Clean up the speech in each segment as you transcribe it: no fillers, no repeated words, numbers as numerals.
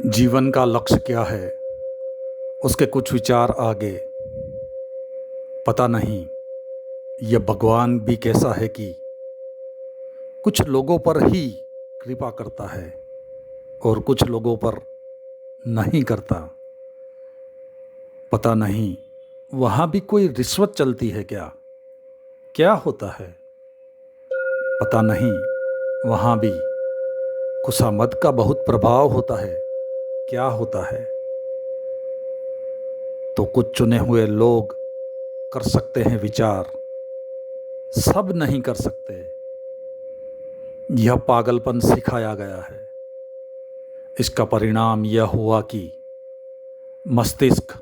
जीवन का लक्ष्य क्या है, उसके कुछ विचार आगे। पता नहीं यह भगवान भी कैसा है कि कुछ लोगों पर ही कृपा करता है और कुछ लोगों पर नहीं करता। पता नहीं वहाँ भी कोई रिश्वत चलती है क्या, क्या होता है। पता नहीं वहाँ भी खुशामद का बहुत प्रभाव होता है, क्या होता है। तो कुछ चुने हुए लोग कर सकते हैं विचार, सब नहीं कर सकते। यह पागलपन सिखाया गया है। इसका परिणाम यह हुआ कि मस्तिष्क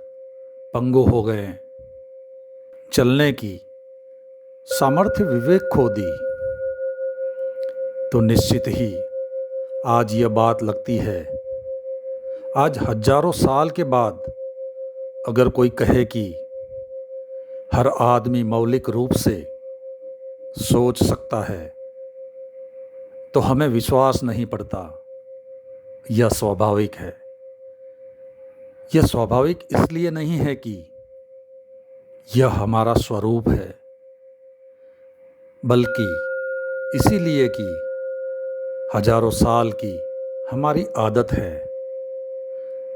पंगु हो गए, चलने की सामर्थ्य विवेक खो दी। तो निश्चित ही आज यह बात लगती है, आज हजारों साल के बाद अगर कोई कहे कि हर आदमी मौलिक रूप से सोच सकता है, तो हमें विश्वास नहीं पड़ता। यह स्वाभाविक है। यह स्वाभाविक इसलिए नहीं है कि यह हमारा स्वरूप है, बल्कि इसीलिए कि हजारों साल की हमारी आदत है।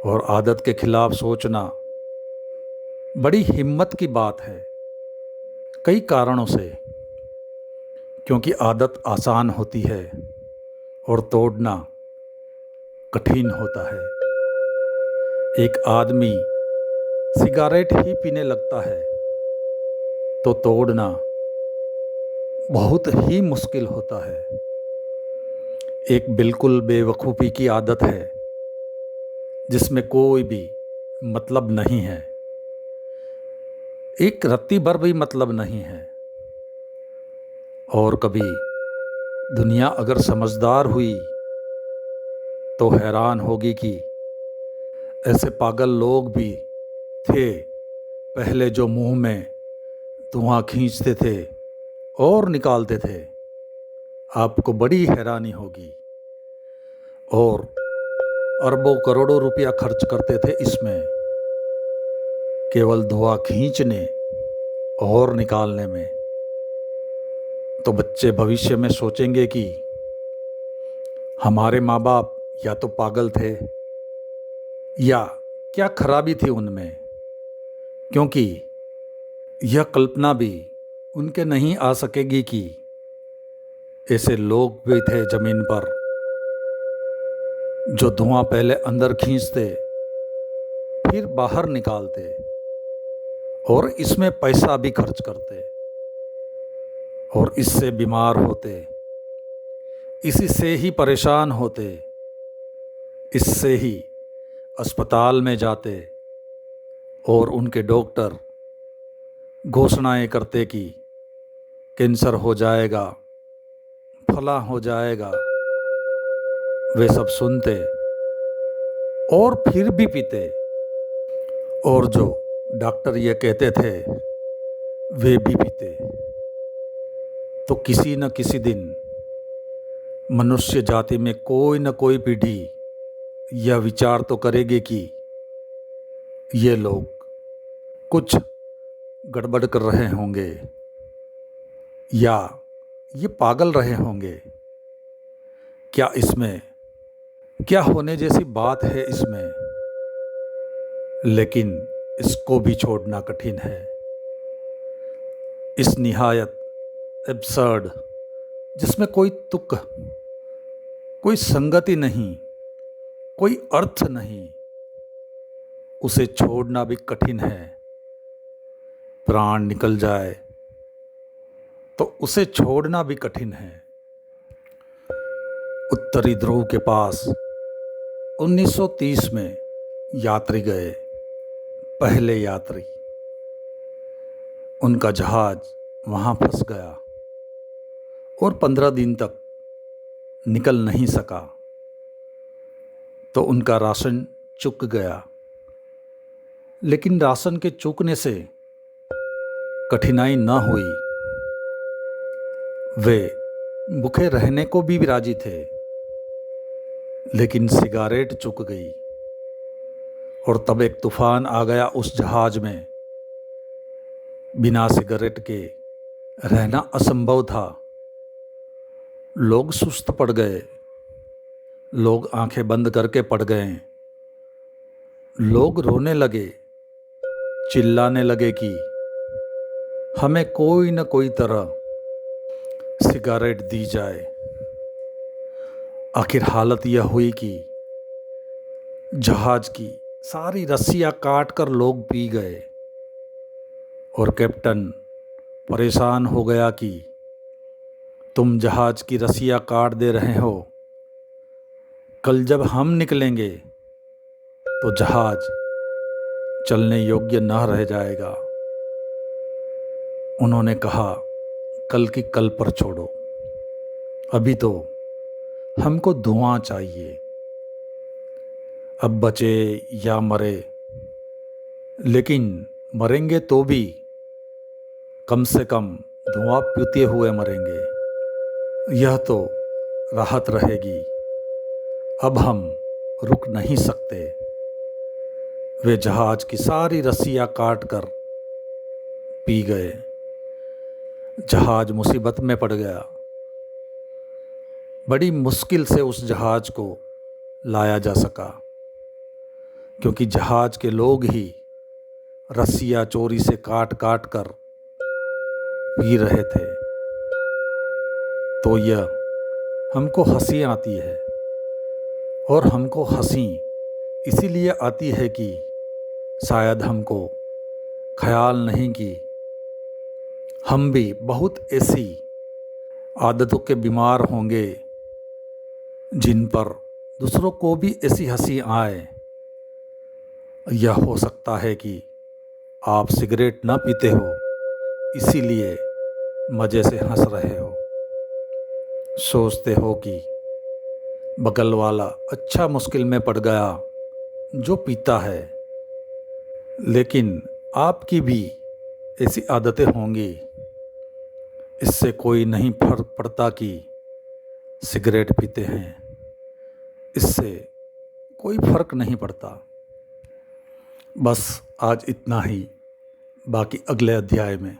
और आदत के खिलाफ सोचना बड़ी हिम्मत की बात है, कई कारणों से। क्योंकि आदत आसान होती है और तोड़ना कठिन होता है। एक आदमी सिगारेट ही पीने लगता है तो तोड़ना बहुत ही मुश्किल होता है। एक बिल्कुल बेवकूफ़ी की आदत है जिसमें कोई भी मतलब नहीं है, एक रत्ती भर भी मतलब नहीं है। और कभी दुनिया अगर समझदार हुई तो हैरान होगी कि ऐसे पागल लोग भी थे पहले, जो मुंह में धुआं खींचते थे और निकालते थे। आपको बड़ी हैरानी होगी। और अरबों करोड़ों रुपया खर्च करते थे इसमें, केवल धुआं खींचने और निकालने में। तो बच्चे भविष्य में सोचेंगे कि हमारे माँ बाप या तो पागल थे या क्या खराबी थी उनमें, क्योंकि यह कल्पना भी उनके नहीं आ सकेगी कि ऐसे लोग भी थे जमीन पर जो धुआं पहले अंदर खींचते फिर बाहर निकालते और इसमें पैसा भी खर्च करते और इससे बीमार होते, इसी से ही परेशान होते, इससे ही अस्पताल में जाते और उनके डॉक्टर घोषणाएं करते कि कैंसर हो जाएगा, फला हो जाएगा। वे सब सुनते और फिर भी पीते। और जो डॉक्टर ये कहते थे वे भी पीते। तो किसी न किसी दिन मनुष्य जाति में कोई न कोई पीढ़ी यह विचार तो करेगी कि ये लोग कुछ गड़बड़ कर रहे होंगे या ये पागल रहे होंगे। क्या इसमें क्या होने जैसी बात है इसमें। लेकिन इसको भी छोड़ना कठिन है। इस निहायत एब्सर्ड, जिसमें कोई तुक, कोई संगति नहीं, कोई अर्थ नहीं, उसे छोड़ना भी कठिन है। प्राण निकल जाए तो उसे छोड़ना भी कठिन है। उत्तरी ध्रुव के पास 1930 में यात्री गए, पहले यात्री। उनका जहाज वहाँ फंस गया और 15 दिन तक निकल नहीं सका। तो उनका राशन चुक गया। लेकिन राशन के चूकने से कठिनाई न हुई। वे भूखे रहने को भी राजी थे। लेकिन सिगारेट चुक गई। और तब एक तूफान आ गया उस जहाज में। बिना सिगरेट के रहना असंभव था। लोग सुस्त पड़ गए, लोग आंखें बंद करके पड़ गए, लोग रोने लगे, चिल्लाने लगे कि हमें कोई न कोई तरह सिगरेट दी जाए। आखिर हालत यह हुई कि जहाज की सारी रस्सियां काट कर लोग पी गए और कैप्टन परेशान हो गया कि तुम जहाज की रस्सियां काट दे रहे हो, कल जब हम निकलेंगे तो जहाज चलने योग्य न रह जाएगा। उन्होंने कहा, कल की कल पर छोड़ो, अभी तो हमको धुआं चाहिए। अब बचे या मरे, लेकिन मरेंगे तो भी कम से कम धुआं पीते हुए मरेंगे। यह तो राहत रहेगी। अब हम रुक नहीं सकते। वे जहाज की सारी रस्सियां काट कर पी गए। जहाज मुसीबत में पड़ गया। बड़ी मुश्किल से उस जहाज को लाया जा सका, क्योंकि जहाज के लोग ही रस्सियां चोरी से काट काट कर पी रहे थे। तो यह हमको हंसी आती है, और हमको हंसी इसीलिए आती है कि शायद हमको ख्याल नहीं कि हम भी बहुत ऐसी आदतों के बीमार होंगे जिन पर दूसरों को भी ऐसी हंसी आए। यह हो सकता है कि आप सिगरेट ना पीते हो, इसीलिए मज़े से हंस रहे हो। सोचते हो कि बगल वाला अच्छा मुश्किल में पड़ गया जो पीता है, लेकिन आपकी भी ऐसी आदतें होंगी। इससे कोई नहीं फर्क पड़ता कि सिगरेट पीते हैं, इससे कोई फर्क नहीं पड़ता। बस आज इतना ही, बाकी अगले अध्याय में।